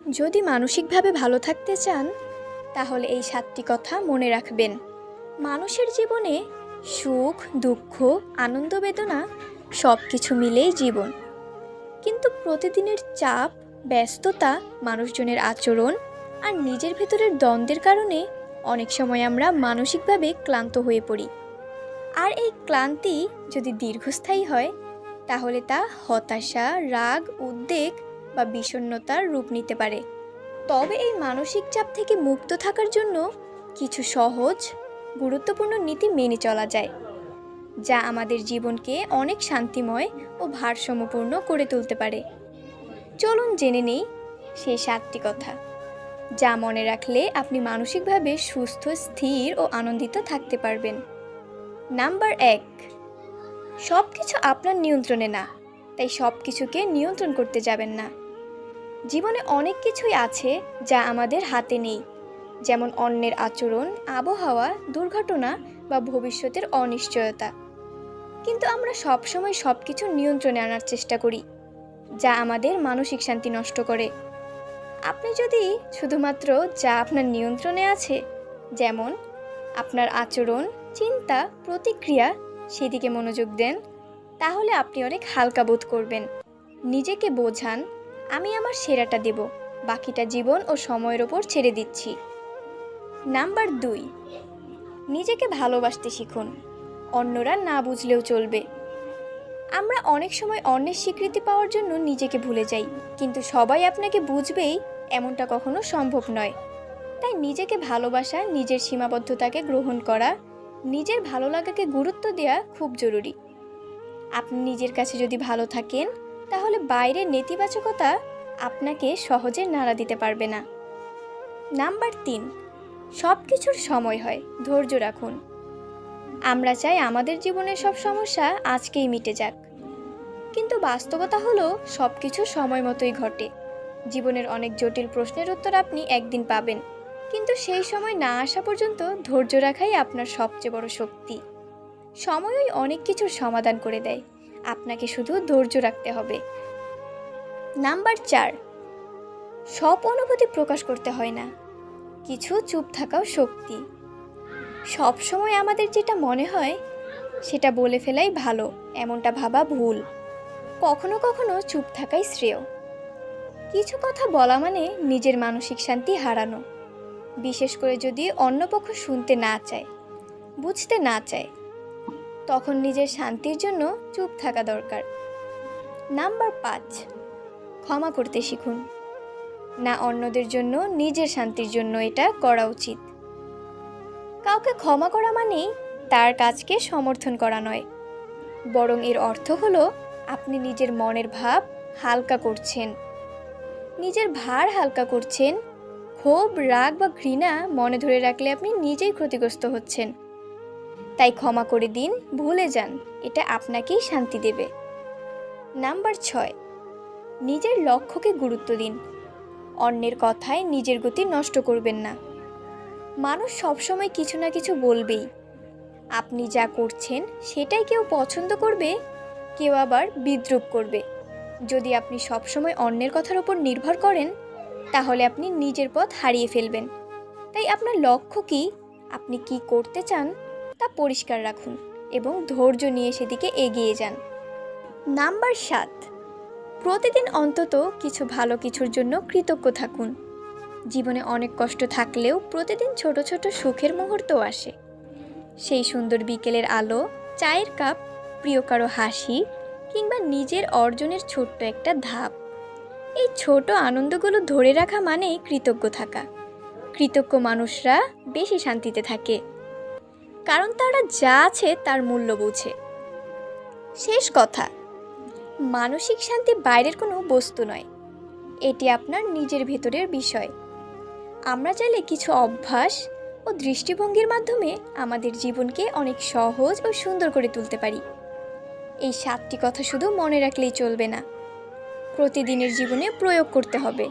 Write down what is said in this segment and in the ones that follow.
যদি মানসিকভাবে ভালো থাকতে চান তাহলে এই 7টি কথা মনে রাখবেন। মানুষের জীবনে সুখ, দুঃখ, আনন্দ, বেদনা সব কিছু মিলেই জীবন। কিন্তু প্রতিদিনের চাপ, ব্যস্ততা, মানুষজনের আচরণ আর নিজের ভেতরের দ্বন্দ্বের কারণে অনেক সময় আমরা মানসিকভাবে ক্লান্ত হয়ে পড়ি। আর এই ক্লান্তি যদি দীর্ঘস্থায়ী হয় তাহলে তা হতাশা, রাগ, উদ্বেগ বা বিষণ্ণতার রূপ নিতে পারে। তবে এই মানসিক চাপ থেকে মুক্ত থাকার জন্য কিছু সহজ, গুরুত্বপূর্ণ নীতি মেনে চলা যায়, যা আমাদের জীবনকে অনেক শান্তিময় ও ভারসাম্যপূর্ণ করে তুলতে পারে। চলুন জেনে নেই সেই 7টি কথা, যা মনে রাখলে আপনি মানসিকভাবে সুস্থ, স্থির ও আনন্দিত থাকতে পারবেন। নাম্বার 1, সব কিছু আপনার নিয়ন্ত্রণে না, তাই সব কিছুকে নিয়ন্ত্রণ করতে যাবেন না। জীবনে অনেক কিছুই আছে যা আমাদের হাতে নেই, যেমন অন্যের আচরণ, আবহাওয়া, দুর্ঘটনা বা ভবিষ্যতের অনিশ্চয়তা। কিন্তু আমরা সবসময় সব কিছু নিয়ন্ত্রণে আনার চেষ্টা করি, যা আমাদের মানসিক শান্তি নষ্ট করে। আপনি যদি শুধুমাত্র যা আপনার নিয়ন্ত্রণে আছে, যেমন আপনার আচরণ, চিন্তা, প্রতিক্রিয়া, সেদিকে মনোযোগ দেন, তাহলে আপনি অনেক হালকা বোধ করবেন। নিজেকে বোঝান, আমি আমার সেরাটা দেব, বাকিটা জীবন ও সময়ের ওপর ছেড়ে দিচ্ছি। নাম্বার 2, নিজেকে ভালোবাসতে শিখুন, অন্যরা না বুঝলেও চলবে। আমরা অনেক সময় অন্যের স্বীকৃতি পাওয়ার জন্য নিজেকে ভুলে যাই, কিন্তু সবাই আপনাকে বুঝবেই এমনটা কখনো সম্ভব নয়। তাই নিজেকে ভালোবাসা, নিজের সীমাবদ্ধতাকে গ্রহণ করা, নিজের ভালো লাগাকে গুরুত্ব দেওয়া খুব জরুরি। আপনি নিজের কাছে যদি ভালো থাকেন তাহলে বাইরের নেতিবাচকতা আপনাকে সহজে নাড়া দিতে পারবে না। নাম্বার 3, সব কিছুর সময় হয়, ধৈর্য রাখুন। আমরা চাই আমাদের জীবনের সব সমস্যা আজকেই মিটে যাক, কিন্তু বাস্তবতা হলো সব কিছু সময় মতোই ঘটে। জীবনের অনেক জটিল প্রশ্নের উত্তর আপনি একদিন পাবেন, কিন্তু সেই সময় না আসা পর্যন্ত ধৈর্য রাখাই আপনার সবচেয়ে বড় শক্তি। সময়ই অনেক কিছুর সমাধান করে দেয়, আপনাকে শুধু ধৈর্য রাখতে হবে। নাম্বার 4, সব অনুভূতি প্রকাশ করতে হয় না, কিছু চুপ থাকাও শক্তি। সব সময় আমাদের যেটা মনে হয় সেটা বলে ফেলাই ভালো, এমনটা ভাবা ভুল। কখনো কখনো চুপ থাকাই শ্রেয়। কিছু কথা বলা মানে নিজের মানসিক শান্তি হারানো, বিশেষ করে যদি অন্য পক্ষ শুনতে না চায়, বুঝতে না চায়, তখন নিজের শান্তির জন্য চুপ থাকা দরকার। নাম্বার 5, ক্ষমা করতে শিখুন, না অন্যদের জন্য, নিজের শান্তির জন্য এটা করা উচিত। কাউকে ক্ষমা করা মানেই তার কাজকে সমর্থন করা নয়, বরং এর অর্থ হলো আপনি নিজের মনের ভাব হালকা করছেন, নিজের ভার হালকা করছেন। ক্ষোভ, রাগ বা ঘৃণা মনে ধরে রাখলে আপনি নিজেই ক্ষতিগ্রস্ত হচ্ছেন। তাই ক্ষমা করে দিন, ভুলে যান, এটা আপনাকেই শান্তি দেবে। নাম্বার 6, নিজের লক্ষ্যকে গুরুত্ব দিন, অন্যের কথায় নিজের গতি নষ্ট করবেন না। মানুষ সবসময় কিছু না কিছু বলবেই। আপনি যা করছেন সেটাই কেউ পছন্দ করবে, কেউ আবার বিদ্রূপ করবে। যদি আপনি সবসময় অন্যের কথার উপর নির্ভর করেন তাহলে আপনি নিজের পথ হারিয়ে ফেলবেন। তাই আপনার লক্ষ্য কি, আপনি কি করতে চান তা পরিষ্কার রাখুন এবং ধৈর্য নিয়ে সেদিকে এগিয়ে যান। নাম্বার 7, প্রতিদিন অন্তত কিছু ভালো কিছুর জন্য কৃতজ্ঞ থাকুন। জীবনে অনেক কষ্ট থাকলেও প্রতিদিন ছোট ছোট সুখের মুহূর্ত আসে। সেই সুন্দর বিকেলের আলো, চায়ের কাপ, প্রিয় কারো হাসি কিংবা নিজের অর্জনের ছোট্ট একটা ধাপ। এই ছোট আনন্দগুলো ধরে রাখা মানেই কৃতজ্ঞ থাকা। কৃতজ্ঞ মানুষরা বেশি শান্তিতে থাকে, কারণ তারা যা আছে তার মূল্য বোঝে। শেষ কথা, মানসিক শান্তি বাইরের কোনো বস্তু নয়, এটি আপনার নিজের ভেতরের বিষয়। আমরা চাইলে কিছু অভ্যাস ও দৃষ্টিভঙ্গির মাধ্যমে আমাদের জীবনকে অনেক সহজ ও সুন্দর করে তুলতে পারি। এই 7টি কথা শুধু মনে রাখলেই চলবে না, প্রতিদিনের জীবনে প্রয়োগ করতে হবে।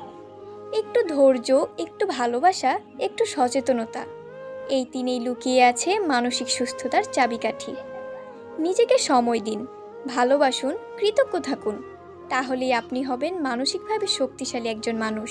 একটু ধৈর্য, একটু ভালোবাসা, একটু সচেতনতা, এই 3এই লুকিয়ে আছে মানসিক সুস্থতার চাবিকাঠি। নিজেকে সময় দিন, ভালোবাসুন, কৃতজ্ঞ থাকুন, তাহলেই আপনি হবেন মানসিকভাবে শক্তিশালী একজন মানুষ।